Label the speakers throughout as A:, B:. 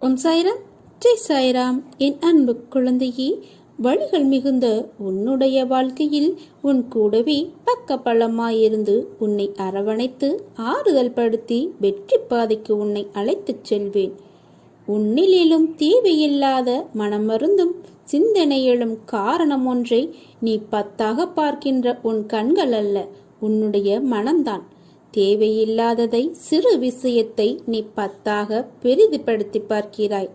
A: ஓம் சாய்ராம், ஜெய் சாய்ராம். என் அன்பு குழந்தையே, வழிகள் மிகுந்த உன்னுடைய வாழ்க்கையில் உன் கூடவே பக்க பலமாயிருந்து உன்னை அரவணைத்து ஆறுதல் படுத்தி வெற்றி பாதைக்கு உன்னை அழைத்துச் செல்வேன். உன்னிலும் தேவையில்லாத மனமருந்தும் சிந்தனையிலும் காரணம் ஒன்றை நீ 10ஆக பார்க்கின்ற உன் கண்கள் அல்ல, உன்னுடைய மனம்தான். தேவையில்லாததை, சிறு விஷயத்தை நீ 10ஆக பெரிதுபடுத்தி பார்க்கிறாய்.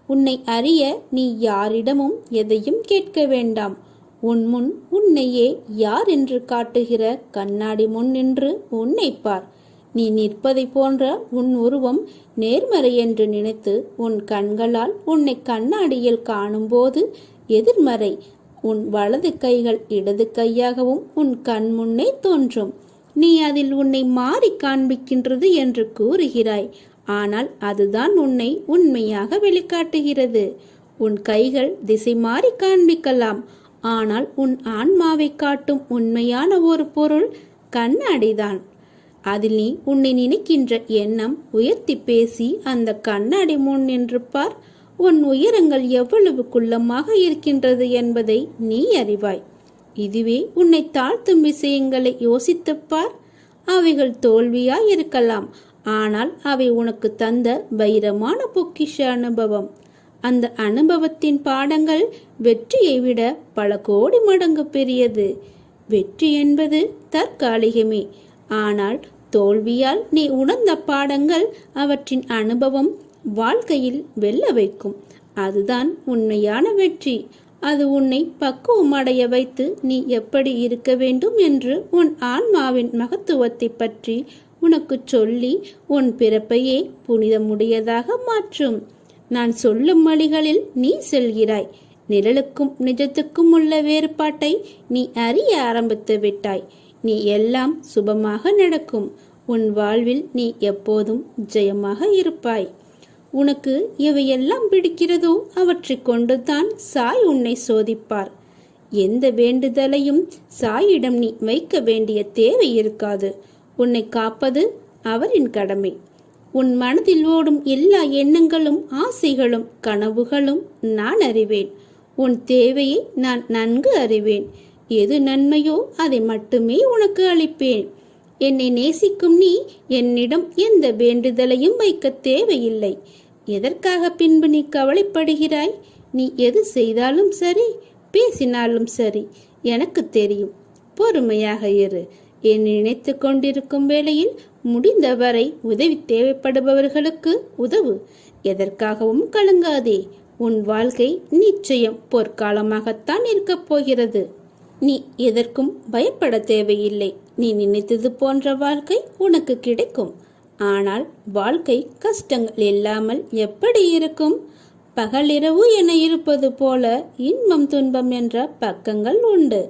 A: உன்னை அறிய நீ யாரிடமும் எதையும் கேட்க வேண்டாம். உன் முன் உன்னையே யார் என்று காட்டுகிற கண்ணாடி முன் நின்று உன்னை பார். நீ நிற்பதை போன்ற உன் உருவம் நேர்மறை என்று நினைத்து உன் கண்களால் உன்னை கண்ணாடியில் காணும்போது எதிர்மறை. உன் வலது கைகள் இடது கையாகவும் உன் கண் முன்னே தோன்றும். நீ அதில் உன்னை மாறி காண்பிக்கின்றது என்று கூறுகிறாய். ஆனால் அதுதான் உன்னை உண்மையாக வெளிக்காட்டுகிறது. உன் கைகள் திசை மாறி காண்பிக்கலாம், ஆனால் உன் ஆன்மாவை காட்டும் உண்மையான ஒரு பொருள் கண்ணாடிதான். அதில் நீ உன்னை நினைக்கின்ற எண்ணம் உயர்த்தி பேசி அந்த கண்ணாடி முன் நின்று பார். உன் உயரங்கள் எவ்வளவு குள்ளமாக இருக்கின்றது என்பதை நீ அறிவாய். இதுவே உன்னை தாழ்த்தும் விஷயங்களை யோசித்துப்பார். அவைகள் தோல்வியாய் இருக்கலாம், ஆனால் அவை உனக்கு தந்த வைரமான பொக்கிஷ அனுபவம். அந்த அனுபவத்தின் பாடங்கள் வெற்றியை விட பல கோடி மடங்கு பெரியது. வெற்றி என்பது தற்காலிகமே, ஆனால் தோல்வியால் நீ உணர்ந்த பாடங்கள், அவற்றின் அனுபவம் வாழ்க்கையில் வெல்ல வைக்கும். அதுதான் உண்மையான வெற்றி. அது உன்னை பக்குவமடைய வைத்து நீ எப்படி இருக்க வேண்டும் என்று உன் ஆன்மாவின் மகத்துவத்தை பற்றி உனக்கு சொல்லி உன் பிறப்பையே புனிதமுடையதாக மாற்றும். நான் சொல்லும் வழிகளில் நீ செல்கிறாய். நிழலுக்கும் நிஜத்துக்கும் உள்ள வேறுபாட்டை நீ அறிய ஆரம்பித்து விட்டாய். நீ எல்லாம் சுபமாக நடக்கும். உன் வாழ்வில் நீ எப்போதும் ஜெயமாக இருப்பாய். உனக்கு எவையெல்லாம் பிடிக்கிறதோ அவற்றை கொண்டுதான் சாய் உன்னை சோதிப்பார். எந்த வேண்டுதலையும் சாயிடம் நீ வைக்க வேண்டிய தேவை இருக்காது. உன்னை காப்பது அவரின் கடமை. உன் மனதில் ஓடும் எல்லா எண்ணங்களும், ஆசைகளும், கனவுகளும் நான் அறிவேன். உன் தேவையை நான் நன்கு அறிவேன். எது நன்மையோ அதை மட்டுமே உனக்கு அளிப்பேன். என்னை நேசிக்கும் நீ என்னிடம் எந்த வேண்டுதலையும் வைக்க தேவையில்லை. எதற்காக பின்பு நீ கவலைப்படுகிறாய்? நீ எது செய்தாலும் சரி, பேசினாலும் சரி, எனக்கு தெரியும். பொறுமையாக இரு. என்னை நினைத்து கொண்டிருக்கும் வேளையில் முடிந்தவரை உதவி தேவைப்படுபவர்களுக்கு உதவு. எதற்காகவும் கலங்காதே. உன் வாழ்க்கை நிச்சயம் பொற்காலமாகத்தான் இருக்கப் போகிறது. நீ எதற்கும் பயப்பட தேவையில்லை. நீ நினைத்தது போன்ற வாழ்க்கை உனக்கு கிடைக்கும். ஆனால் வாழ்க்கை கஷ்டங்கள் இல்லாமல் எப்படி இருக்கும்? பகலிரவு என இருப்பது போல இன்பம் துன்பம் என்ற பக்கங்கள் உண்டு.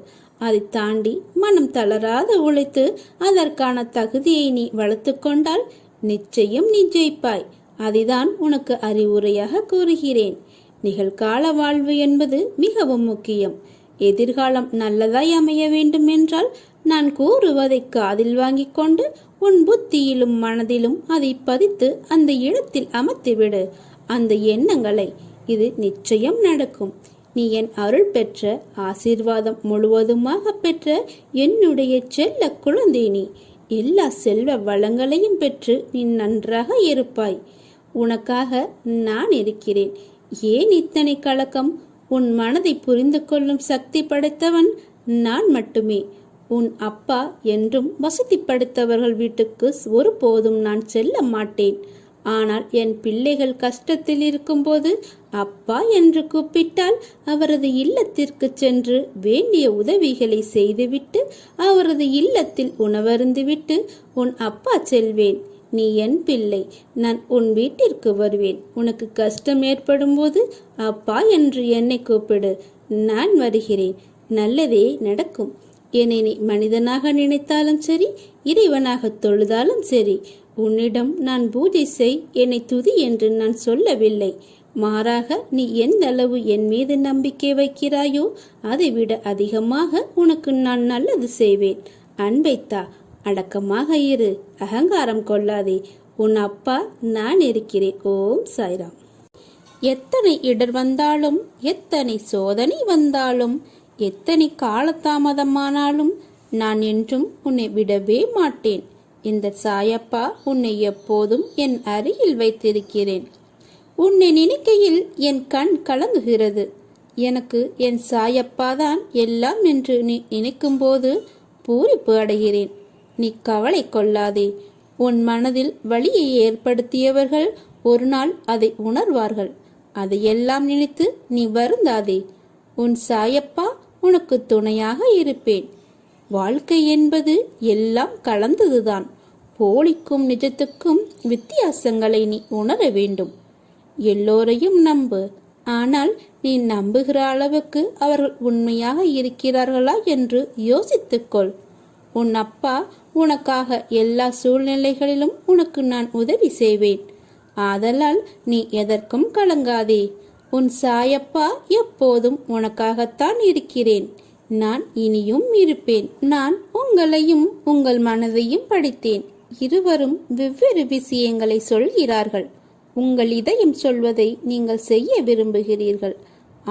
A: அதை தாண்டி மனம் தளராத உழைத்து அதற்கான தகுதியை நீ வளர்த்து கொண்டால் நிச்சயம் நீ ஜெயிப்பாய். அதுதான் உனக்கு அறிவுரையாக கூறுகிறேன். நிகழ்கால வாழ்வு என்பது மிகவும் முக்கியம். எதிர்காலம் நல்லதாய் அமைய வேண்டும் என்றால் நான் கூறுவதை காதில் வாங்கி கொண்டு உன் புத்தியிலும் மனதிலும் அதை பதித்து அந்த இடத்தில் அமர்த்திவிடு அந்த எண்ணங்களை. இது நிச்சயம் நடக்கும். நீ என் அருள் பெற்ற, ஆசீர்வாதம் முழுவதுமாக பெற்ற என்னுடைய செல்ல குழந்தை. நீ எல்லா செல்வ வளங்களையும் பெற்று நீ நன்றாக இருப்பாய். உனக்காக நான் இருக்கிறேன். ஏன் இத்தனை கலக்கம்? உன் மனதை புரிந்து கொள்ளும் சக்தி படைத்தவன் நான் மட்டுமே. உன் அப்பா என்றும் வசதி படைத்தவர்கள் வீட்டுக்கு ஒருபோதும் நான் செல்ல மாட்டேன். ஆனால் என் பிள்ளைகள் கஷ்டத்தில் இருக்கும்போது அப்பா என்று கூப்பிட்டால் அவரது இல்லத்திற்கு சென்று வேண்டிய உதவிகளை செய்துவிட்டு அவரது இல்லத்தில் உணவருந்துவிட்டு உன் அப்பா செல்வேன். நீ என் பிள்ளை. நான் உன் வீட்டிற்கு வருவேன். உனக்கு கஷ்டம் ஏற்படும் போது அப்பா என்று என்னை கூப்பிடு. நான் வருகிறேன். நல்லதே நடக்கும். என்னை நீ மனிதனாக நினைத்தாலும் சரி, இறைவனாக தொழுதாலும் சரி, உன்னிடம் நான் பூஜை செய், என்னை துதி என்று நான் சொல்லவில்லை. மாறாக நீ எந்த அளவு என் மீது நம்பிக்கை வைக்கிறாயோ அதை விட அதிகமாக உனக்கு நான் நல்லது செய்வேன். அன்பைத்தா, அடக்கமாக இரு, அகங்காரம் கொள்ளாதே. உன் அப்பா நான் இருக்கிறேன். ஓம் சாய்ராம். எத்தனை இடர் வந்தாலும், எத்தனை சோதனை வந்தாலும், எத்தனை காலதாமதமானாலும் நான் என்றும் உன்னை விடவே மாட்டேன். இந்த சாயப்பா உன்னை எப்போதும் என் அருகில் வைத்திருக்கிறேன். உன்னை நினைக்கையில் என் கண் கலங்குகிறது. எனக்கு என் சாயப்பாதான் எல்லாம் என்று நீ நினைக்கும் போது பூரிப்பு அடைகிறேன். நீ கவலை கொள்ளாதே. உன் மனதில் வலியை ஏற்படுத்தியவர்கள் ஒரு நாள் அதை உணர்வார்கள். அதையெல்லாம் நினைத்து நீ வருந்தாதே. உன் சாயப்பா உனக்கு துணையாக இருப்பேன். வாழ்க்கை என்பது எல்லாம் கலந்ததுதான். போலிக்கும் நிஜத்துக்கும் வித்தியாசங்களை நீ உணர வேண்டும். எல்லோரையும் நம்பு. ஆனால் நீ நம்புகிற அளவுக்கு அவர்கள் உண்மையாக இருக்கிறார்களா என்று யோசித்துக்கொள். உன் அப்பா உனக்காக எல்லா சூழ்நிலைகளிலும் உனக்கு நான் உதவி செய்வேன். ஆதலால் நீ எதற்கும் கலங்காதே. உன் சாயப்பா எப்போதும் உனக்காகத்தான் இருக்கிறேன். நான் இனியும் இருப்பேன். நான் உங்களையும் உங்கள் மனதையும் படித்தேன். இருவரும் வெவ்வேறு விஷயங்களை சொல்கிறார்கள். உங்கள் இதயம் சொல்வதை நீங்கள் செய்ய விரும்புகிறீர்கள்.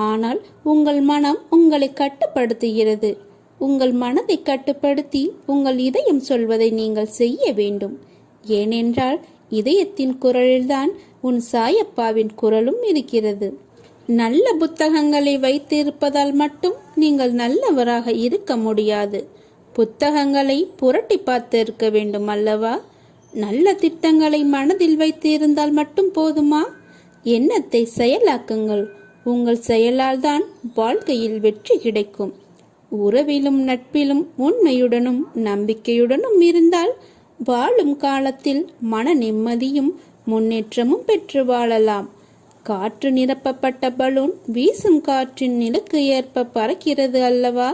A: ஆனால் உங்கள் மனம் உங்களை கட்டுப்படுத்துகிறது. உங்கள் மனதை கட்டுப்படுத்தி உங்கள் இதயம் சொல்வதை நீங்கள் செய்ய வேண்டும். ஏனென்றால் இதயத்தின் குரலில்தான் உன் சாயப்பாவின் குரலும் இருக்கிறது. நல்ல புத்தகங்களை வைத்திருப்பதால் மட்டும் நீங்கள் நல்லவராக இருக்க முடியாது. புத்தகங்களை புரட்டி பார்த்து இருக்க வேண்டும் அல்லவா? நல்ல திட்டங்களை மனதில் வைத்து இருந்தால் மட்டும் போதுமா? எண்ணத்தை செயலாக்குங்கள். உங்கள் செயலால் தான் வாழ்க்கையில் வெற்றி கிடைக்கும். உறவிலும் நட்பிலும் உண்மையுடனும் நம்பிக்கையுடனும் இருந்தால் வாழும் காலத்தில் மன நிம்மதியும் முன்னேற்றமும் பெற்று வாழலாம். காற்று நிரப்பப்பட்ட பலூன் வீசும் காற்றின் நிலக்கு ஏற்ப பறக்கிறது அல்லவா?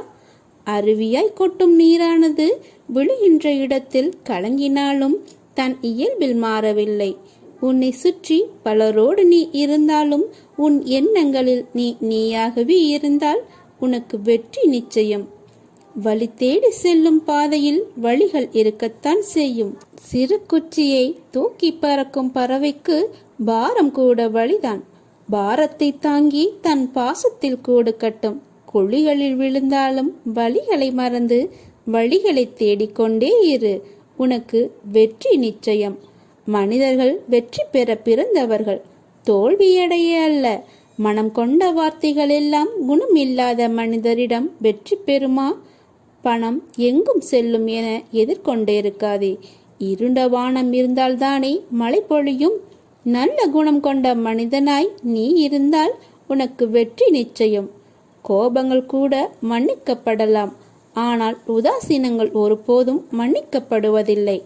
A: அருவியாய் கொட்டும் நீரானது விழுகின்ற இடத்தில் கலங்கினாலும் தன் இயல்பில் மாறவில்லை. உன்னை சுற்றி பலரோடு நீ இருந்தாலும் உன் எண்ணங்களில் நீ நீயாகவே இருந்தால் உனக்கு வெற்றி நிச்சயம். வழி தேடி செல்லும் பாதையில் வழிகள் இருக்கத்தான் செய்யும். சிறு குச்சியை தூக்கி பறக்கும் பறவைக்கு பாரம் கூட வழிதான். பாரத்தை தாங்கி தன் பாசத்தில் கூடு கட்டும். குழிகளில் விழுந்தாலும் வழிகளை மறந்து வழிகளை தேடிக்கொண்டே இரு. உனக்கு வெற்றி நிச்சயம். மனிதர்கள் வெற்றி பெற பிறந்தவர்கள், தோல்வியடைய அல்ல. மனம் கொண்ட வார்த்தைகள் எல்லாம் குணம் இல்லாத மனிதரிடம் வெற்றி பெறுமா? பணம் எங்கும் செல்லும் என எதிர்கொண்டிருக்காதே. இருண்ட வானம் இருந்தால்தானே மழை பொழியும். நல்ல குணம் கொண்ட மனிதனாய் நீ இருந்தால் உனக்கு வெற்றி நிச்சயம். கோபங்கள் கூட மன்னிக்கப்படலாம். ஆனால் உதாசீனங்கள் ஒருபோதும் மன்னிக்கப்படுவதில்லை.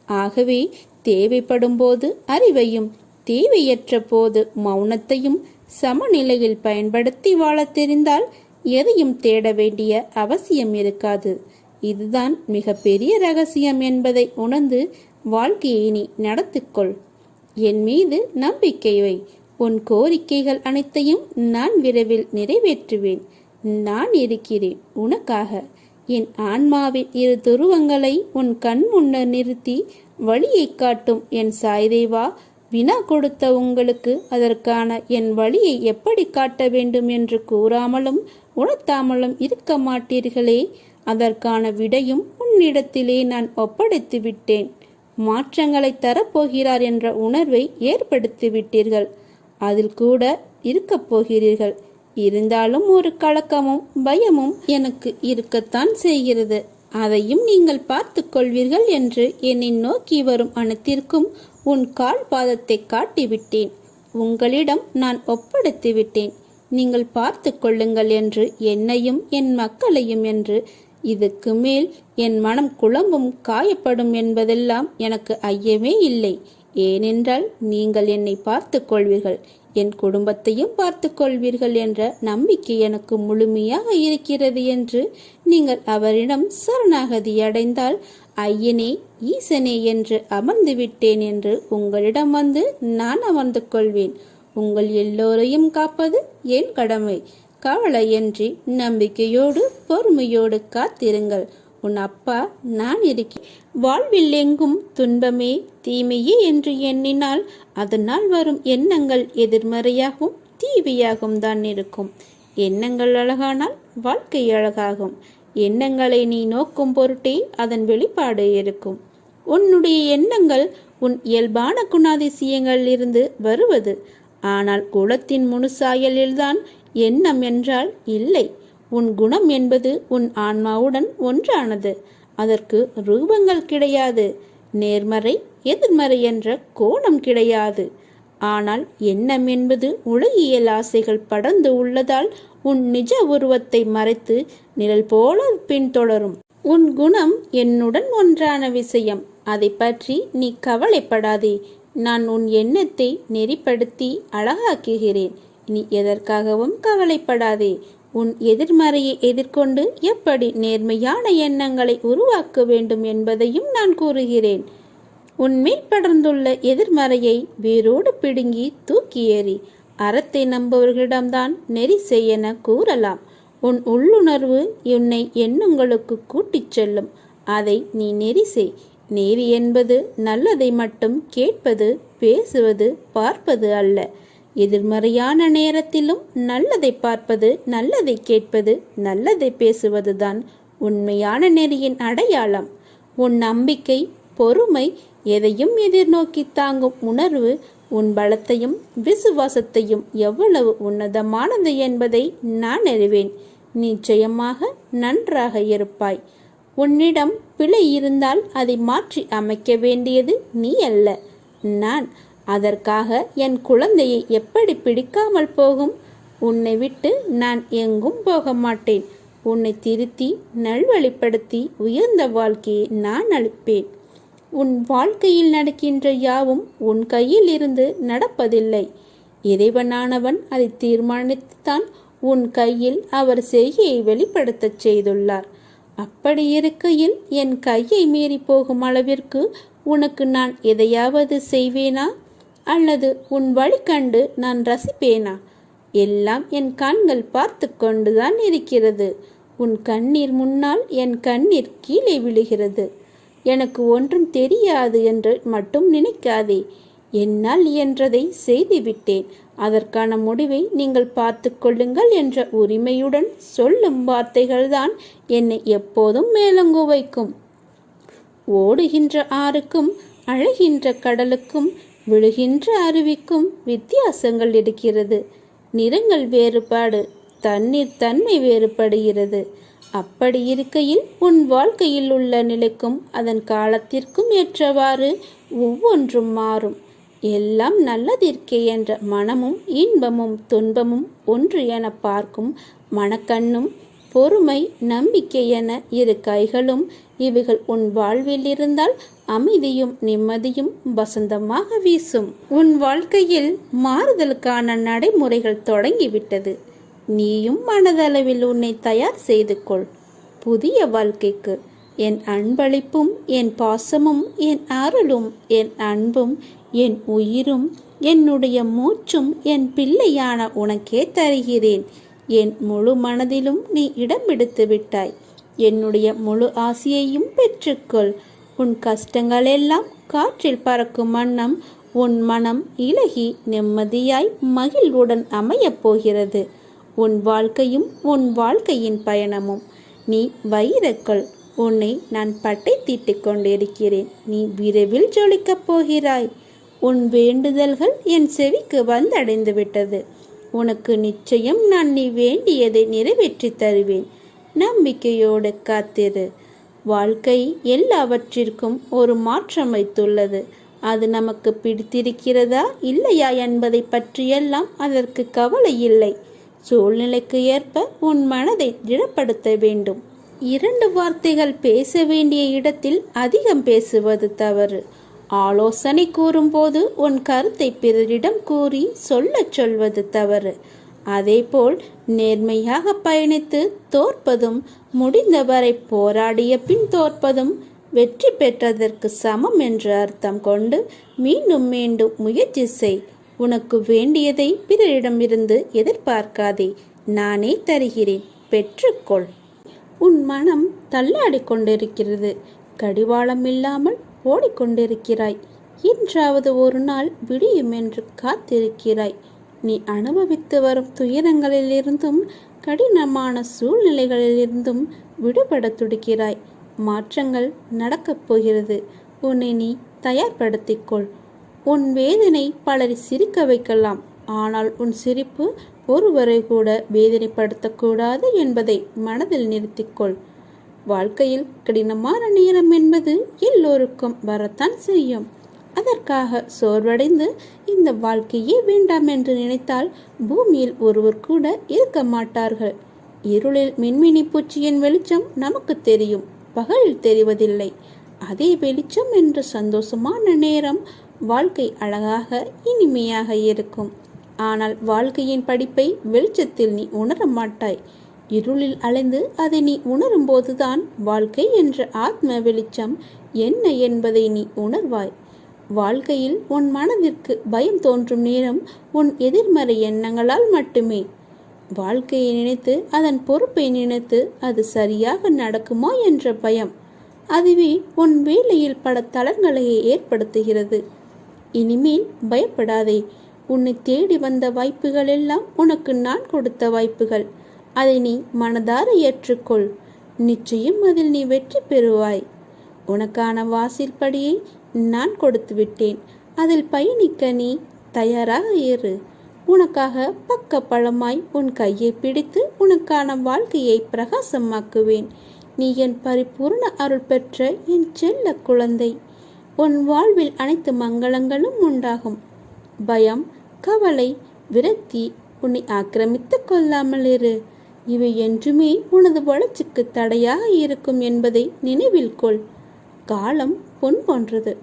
A: ஆகவே தேவைப்படும் போது அறிவையும் தேவையற்ற போது மௌனத்தையும் சமநிலையில் பயன்படுத்தி வாழ தெரிந்தால் எதையும் தேட வேண்டிய அவசியம் இருக்காது. இதுதான் மிக பெரிய ரகசியம் என்பதை உணர்ந்து வாழ்க்கையை நீ நடத்திக்கொள். என் மீது நம்பிக்கை வை. உன் கோரிக்கைகள் அனைத்தையும் நான் விரைவில் நிறைவேற்றுவேன். நான் இருக்கிறேன் உனக்காக. என் ஆன்மாவின் இரு துருவங்களை உன் கண் முன்னர் நிறுத்தி வழியை காட்டும் என் சாய்தேவா. வினா கொடுத்த உங்களுக்கு அதற்கான என் வழியை எப்படி காட்ட வேண்டும் என்று கூறாமலும் உணர்த்தாமலும் இருக்க மாட்டீர்களே. அதற்கான விடையும் உன்னிடத்திலே நான் ஒப்படைத்து விட்டேன். மாற்றங்களை தரப்போகிறார் என்ற உணர்வை ஏற்படுத்தி விட்டீர்கள். அதில் கூட இருக்கப் போகிறீர்கள். இருந்தாலும் ஒரு கலக்கமும் பயமும் எனக்கு இருக்கத்தான் செய்கிறது. அதையும் நீங்கள் பார்த்து கொள்வீர்கள் என்று என்னை நோக்கி வரும் அனைத்திற்கும் உன் கால் பாதத்தை காட்டிவிட்டேன். உங்களிடம் நான் ஒப்படைத்து விட்டேன். நீங்கள் பார்த்து கொள்ளுங்கள் என்று என்னையும் என் மக்களையும் என்று. இதுக்கு மேல் என் மனம் குழம்பும் காயப்படும் என்பதெல்லாம் எனக்கு ஐயமே இல்லை. ஏனென்றால் நீங்கள் என்னை பார்த்து கொள்வீர்கள், என் குடும்பத்தையும் பார்த்து கொள்வீர்கள் என்ற நம்பிக்கை எனக்கு முழுமையாக இருக்கிறது என்று நீங்கள் அவரிடம் சரணாகதி அடைந்தால் ஐயனே ஈசனே என்று அமர்ந்து விட்டேன் என்று உங்களிடம் வந்து நான் அமர்ந்து கொள்வேன். உங்கள் எல்லோரையும் காப்பது என் கடமை. கவலையின்றி நம்பிக்கையோடு பொறுமையோடு காத்திருங்கள். உன் அப்பா நான் இருக்கிறேன். வாழ்வில் எங்கும் துன்பமே தீமையே என்று எண்ணினால் அதனால் வரும் எண்ணங்கள் எதிர்மறையாகவும் தீவியாகவும் தான் இருக்கும். எண்ணங்கள் அழகானால் வாழ்க்கை அழகாகும். எண்ணங்களை நீ நோக்கும் பொருட்டே அதன் வெளிப்பாடு இருக்கும். உன்னுடைய எண்ணங்கள் உன் இயல்பான குணாதிசயங்களில் இருந்து வருவது. ஆனால் குலத்தின் முழுசாயலில்தான் எண்ணம் என்றால் இல்லை. உன் குணம் என்பது உன் ஆன்மாவுடன் ஒன்றானது. அதற்கு ரூபங்கள் கிடையாது. நேர்மறை எதிர்மறை என்ற கோணம் கிடையாது. ஆனால் எண்ணம் என்பது உலகியல் ஆசைகள் படர்ந்து உள்ளதால் உன் நிஜ உருவத்தை மறைத்து நிழல் போல பின்தொடரும். உன் குணம் என்னுடன் ஒன்றான விஷயம். அதை பற்றி நீ கவலைப்படாதே. நான் உன் எண்ணத்தை நெறிப்படுத்தி அழகாக்குகிறேன். நீ எதற்காகவும் கவலைப்படாதே. உன் எதிர்மறையை எதிர்கொண்டு எப்படி நேர்மையான எண்ணங்களை உருவாக்க வேண்டும் என்பதையும் நான் கூறுகிறேன். உன்மேல் படர்ந்துள்ள எதிர்மறையை வேரோடு பிடுங்கி தூக்கி ஏறி அறத்தை நம்புவர்களிடம்தான் நெறி செய்யென கூறலாம். உன் உள்ளுணர்வு உன்னை எண்ணங்களுக்கு கூட்டிச் செல்லும். அதை நீ நெறி செய். நெறி என்பது நல்லதை மட்டும் கேட்பது, பேசுவது, பார்ப்பது அல்ல. எதிர்மறையான நேரத்திலும் நல்லதை பார்ப்பது, நல்லதை கேட்பது, நல்லதை பேசுவதுதான் உண்மையான நெறியின் அடையாளம். உன் நம்பிக்கை, பொறுமை, எதையும் எதிர்நோக்கி தாங்கும் உணர்வு உன் பலத்தையும் விசுவாசத்தையும் எவ்வளவு உன்னதமானது என்பதை நான் அறிவேன். நிச்சயமாக நன்றாக இருப்பாய். உன்னிடம் பிழை இருந்தால் அதை மாற்றி அமைக்க வேண்டியது நீ அல்ல, நான். அதற்காக என் குழந்தையை எப்படி பிடிக்காமல் போகும்? உன்னை விட்டு நான் எங்கும் போக மாட்டேன். உன்னை திருத்தி நல்வழிப்படுத்தி உயர்ந்த வாழ்க்கையை நான் அளிப்பேன். உன் வாழ்க்கையில் நடக்கின்ற யாவும் உன் கையில் இருந்து நடப்பதில்லை. இறைவனானவன் அதை தீர்மானித்துத்தான் உன் கையில் அவர் செய்கையை வெளிப்படுத்தச் செய்துள்ளார். அப்படி இருக்கையில் என் கையை மீறி போகும் அளவிற்கு உனக்கு நான் எதையாவது செய்வேனா? அல்லது உன் வழி கண்டு நான் ரசிப்பேனா? எல்லாம் என் கண்கள் பார்த்து கொண்டுதான் இருக்கிறது. உன் கண்ணீர் முன்னால் என் கண்ணீர் கீழே விழுகிறது. எனக்கு ஒன்றும் தெரியாது என்று மட்டும் நினைக்காதே. என்னால் இயன்றதை செய்துவிட்டேன். அதற்கான முடிவை நீங்கள் பார்த்து கொள்ளுங்கள் என்ற உரிமையுடன் சொல்லும் வார்த்தைகள்தான் என்னை எப்போதும் மேலங்கு வைக்கும். ஓடுகின்ற ஆறுக்கும் அழகின்ற கடலுக்கும் விழுகின்ற அருவிக்கும் வித்தியாசங்கள் இருக்கிறது. நிறங்கள் வேறுபாடு, தண்ணீர் தன்மை வேறுபடுகிறது. அப்படி இருக்கையில் உன் வாழ்க்கையில் உள்ள நிலைக்கும் அதன் காலத்திற்கும் ஏற்றவாறு ஒவ்வொன்றும் மாறும். எல்லாம் நல்லதிற்கே என்ற மனமும் இன்பமும் துன்பமும் ஒன்று என பார்க்கும் மனக்கண்ணும், பொறுமை, நம்பிக்கை என இரு கைகளும், இவைகள் உன் வாழ்வில் இருந்தால் அமைதியும் நிம்மதியும் வசந்தமாக வீசும். உன் வாழ்க்கையில் மாறுதலுக்கான நடைமுறைகள் தொடங்கிவிட்டது. நீயும் மனதளவில் உன்னை தயார் செய்து கொள் புதிய வாழ்க்கைக்கு. என் அன்பளிப்பும் என் பாசமும் என் அருளும் என் அன்பும் என் உயிரும் என்னுடைய மூச்சும் என் பிள்ளையான உனக்கே தருகிறேன். என் முழு மனதிலும் நீ இடம் பிடித்து விட்டாய். என்னுடைய முழு ஆசையையும் பெற்றுக்கொள். உன் கஷ்டங்களெல்லாம் காற்றில் பறக்கும் வண்ணம் உன் மனம் இலகி நிம்மதியாய் மகிழ்வுடன் அமையப் போகிறது. உன் வாழ்க்கையும் உன் வாழ்க்கையின் பயணமும். நீ வைரக்கல். உன்னை நான் பட்டை தீட்டிக் கொண்டிருக்கிறேன். நீ விரைவில் ஜொலிக்கப் போகிறாய். உன் வேண்டுதல்கள் என் செவிக்கு வந்தடைந்து விட்டது. உனக்கு நிச்சயம் நான் நீ வேண்டியதை நிறைவேற்றி தருவேன். நம்பிக்கையோடு காத்திரு. வாழ்க்கை எல்லாவற்றிற்கும் ஒரு மாற்றம் வைத்துள்ளது. அது நமக்கு பிடித்திருக்கிறதா இல்லையா என்பதை பற்றியெல்லாம் அதற்கு கவலை இல்லை. சூழ்நிலைக்கு ஏற்ப உன் மனதை திடப்படுத்த வேண்டும். 2 வார்த்தைகள் பேச வேண்டிய இடத்தில் அதிகம் பேசுவது தவறு. ஆலோசனை கூறும்போது உன் கருத்தை பிறரிடம் கூறி சொல்வது தவறு. அதேபோல் நேர்மையாக பயணித்து தோற்பதும், முடிந்தவரை போராடிய பின் தோற்பதும் வெற்றி பெற்றதற்கு சமம் என்று அர்த்தம் கொண்டு மீண்டும் மீண்டும் முயற்சி செய். உனக்கு வேண்டியதை பிறரிடமிருந்து எதிர்பார்க்காதே. நானே தருகிறேன், பெற்றுக்கொள். உன் மனம் தள்ளாடி கொண்டிருக்கிறது. கடிவாளம் இல்லாமல் ஓடிக்கொண்டிருக்கிறாய். என்றாவது ஒரு நாள் விடியும் என்று காத்திருக்கிறாய். நீ அனுபவித்து வரும் துயரங்களிலிருந்தும் கடினமான சூழ்நிலைகளிலிருந்தும் விடுபட துடிக்கிறாய். மாற்றங்கள் நடக்கப் போகிறது. உன்னை நீ தயார்படுத்திக்கொள். உன் வேதனை பலரை சிரிக்க வைக்கலாம். ஆனால் உன் சிரிப்பு ஒருவரை கூட வேதனைப்படுத்தக்கூடாது என்பதை மனதில் நிறுத்திக்கொள். வாழ்க்கையில் கடினமான நேரம் என்பது எல்லோருக்கும் வரத்தான் செய்யும். அதற்காக சோர்வடைந்து இந்த வாழ்க்கையே வேண்டாம் என்று நினைத்தால் பூமியில் ஒருவர் கூட இருக்க மாட்டார்கள். இருளில் மின்மினி பூச்சியின் வெளிச்சம் நமக்கு தெரியும், பகலில் தெரிவதில்லை. அதே வெளிச்சம் என்ற சந்தோஷமான நேரம் வாழ்க்கை அழகாக இனிமையாக இருக்கும். ஆனால் வாழ்க்கையின் படிப்பை வெளிச்சத்தில் நீ உணர மாட்டாய். இருளில் அலைந்து அதை நீ உணரும் போதுதான் வாழ்க்கை என்ற ஆத்ம வெளிச்சம் என்ன என்பதை நீ உணர்வாய். வாழ்க்கையில் உன் மனதிற்கு பயம் தோன்றும் நேரம் உன் எதிர்மறை எண்ணங்களால் மட்டுமே. வாழ்க்கையை நினைத்து அதன் பொறுப்பை நினைத்து அது சரியாக நடக்குமா என்ற பயம், அதுவே உன் வேலையில் பல தளங்களை ஏற்படுத்துகிறது. இனிமேல் பயப்படாதே. உன்னை தேடி வந்த வாய்ப்புகள் எல்லாம் உனக்கு நான் கொடுத்த வாய்ப்புகள். அதை நீ மனதார ஏற்றுக்கொள். நிச்சயம் அதில் நீ வெற்றி பெறுவாய். உனக்கான வாசல் படியை நான் கொடுத்து விட்டேன். அதில் பயணிக்க நீ தயாராக இரு. உனக்காக பக்க பழமாய் உன் கையை பிடித்து உனக்கான வாழ்க்கையை பிரகாசமாக்குவேன். நீ என் பரிபூர்ண அருள் பெற்ற என் செல்ல குழந்தை. உன் வாழ்வில் அனைத்து மங்களங்களும் உண்டாகும். பயம், கவலை, விரக்தி உன்னை ஆக்கிரமித்து கொள்ளாமல் இரு. இவை என்றுமே உனது வளர்ச்சிக்கு தடையாக இருக்கும் என்பதை நினைவில் கொள். காலம் பொன் போன்றது.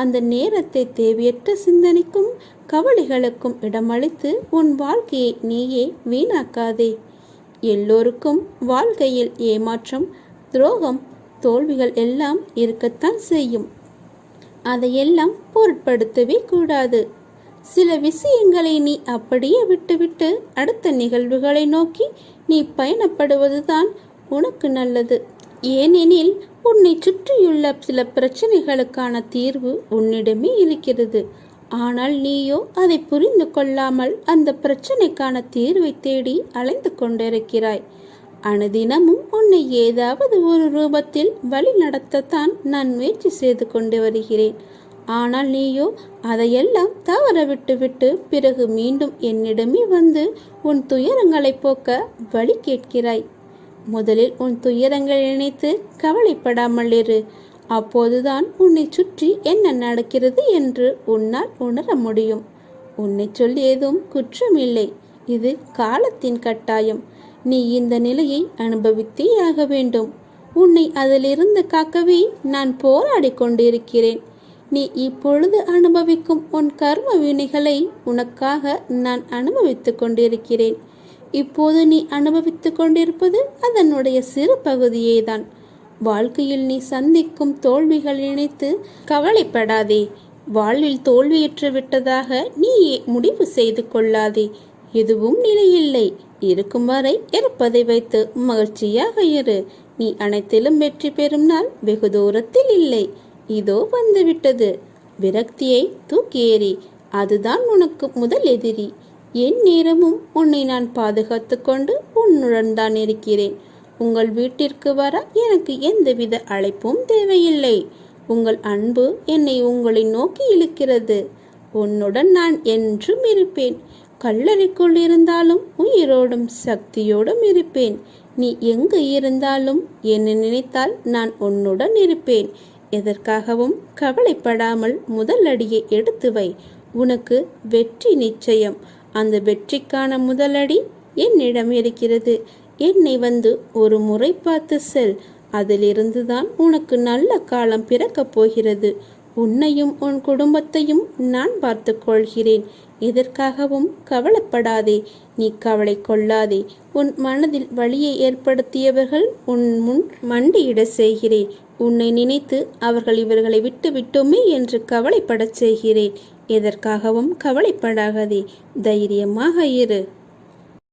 A: அந்த நேரத்தை தேவையற்ற சிந்தனைக்கும் கவலைகளுக்கும் இடமளித்து உன் வாழ்க்கையை நீயே வீணாக்காதே. எல்லோருக்கும் வாழ்க்கையில் ஏமாற்றம், துரோகம், தோல்விகள் எல்லாம் இருக்கத்தான் செய்யும். அதையெல்லாம் பொருட்படுத்தவே கூடாது. சில விஷயங்களை நீ அப்படியே விட்டுவிட்டு அடுத்த நிகழ்வுகளை நோக்கி நீ பயணப்படுவதுதான் உனக்கு நல்லது. ஏனெனில் உன்னை சுற்றியுள்ள சில பிரச்சனைகளுக்கான தீர்வு உன்னிடமே இருக்கிறது. ஆனால் நீயோ அதை புரிந்து கொள்ளாமல் அந்த பிரச்சனைக்கான தீர்வை தேடி அலைந்து கொண்டிருக்கிறாய். அனுதினமும் உன்னை ஏதாவது ஒரு ரூபத்தில் வழி நடத்தத்தான் நான் முயற்சி செய்து கொண்டு வருகிறேன். ஆனால் நீயோ அதையெல்லாம் தவற விட்டுவிட்டு பிறகு மீண்டும் என்னிடமே வந்து உன் துயரங்களை போக்க வழி கேட்கிறாய். முதலில் உன் துயரங்களை நினைத்து கவலைப்படாமல் இரு. அப்போதுதான் உன்னை சுற்றி என்ன நடக்கிறது என்று உன்னால் உணர முடியும். உன்னை சொல்லி ஏதும் குற்றமில்லை. இது காலத்தின் கட்டாயம். நீ இந்த நிலையை அனுபவித்தே ஆக வேண்டும். உன்னை அதிலிருந்து காக்கவே நான் போராடி கொண்டிருக்கிறேன். நீ இப்பொழுது அனுபவிக்கும் உன் கர்ம வினைகளை உனக்காக நான் அனுபவித்துக் கொண்டிருக்கிறேன். இப்போது நீ அனுபவித்துக் கொண்டிருப்பது அதனுடைய சிறு பகுதியே தான். வாழ்க்கையில் நீ சந்திக்கும் தோல்விகள் நினைத்து கவலைப்படாதே. வாழ்வில் தோல்வியுற்று விட்டதாக நீயே முடிவு செய்து கொள்ளாதே. எதுவும் நிலையில்லை. இருக்கும் வரை இருப்பதை வைத்து மகிழ்ச்சியாக இரு. நீ அனைத்திலும் வெற்றி பெறும் நாள் வெகு தூரத்தில் இல்லை. இதோ வந்துவிட்டது. விரக்தியை தூக்கி எறி. அதுதான் உனக்கு முதல் எதிரி. என் நேரமும் உன்னை நான் பாதுகாத்து கொண்டு உன்னுடன் தான் இருக்கிறேன். உங்கள் வீட்டிற்கு வர எனக்கு எந்தவித அழைப்பும் தேவையில்லை. உங்கள் அன்பு என்னை உங்களை நோக்கி இழுக்கிறது. உன்னுடன் நான் என்றும் இருப்பேன். கல்லறைக்குள் இருந்தாலும் உயிரோடும் சக்தியோடும் இருப்பேன். நீ எங்கு இருந்தாலும் என்னை நினைத்தால் நான் உன்னுடன் இருப்பேன். எதற்காகவும் கவலைப்படாமல் முதல் அடியை எடுத்து வை. உனக்கு வெற்றி நிச்சயம். அந்த வெற்றிக்கான முதலடி என்னிடம் இருக்கிறது. என்னை வந்து ஒரு முறை பார்த்து செல். அதிலிருந்துதான் உனக்கு நல்ல காலம் பிறக்கப் போகிறது. உன்னையும் உன் குடும்பத்தையும் நான் பார்த்து கொள்கிறேன். எதற்காகவும் கவலைப்படாதே. நீ கவலை கொள்ளாதே. உன் மனதில் வலியை ஏற்படுத்தியவர்கள் உன் முன் மண்டியிட செய்கிறேன். உன்னை நினைத்து அவர்கள் இவர்களை விட்டு விட்டோமே என்று கவலைப்படச் செய்கிறேன். எதற்காகவும் கவலைப்படாதே. தைரியமாக இரு.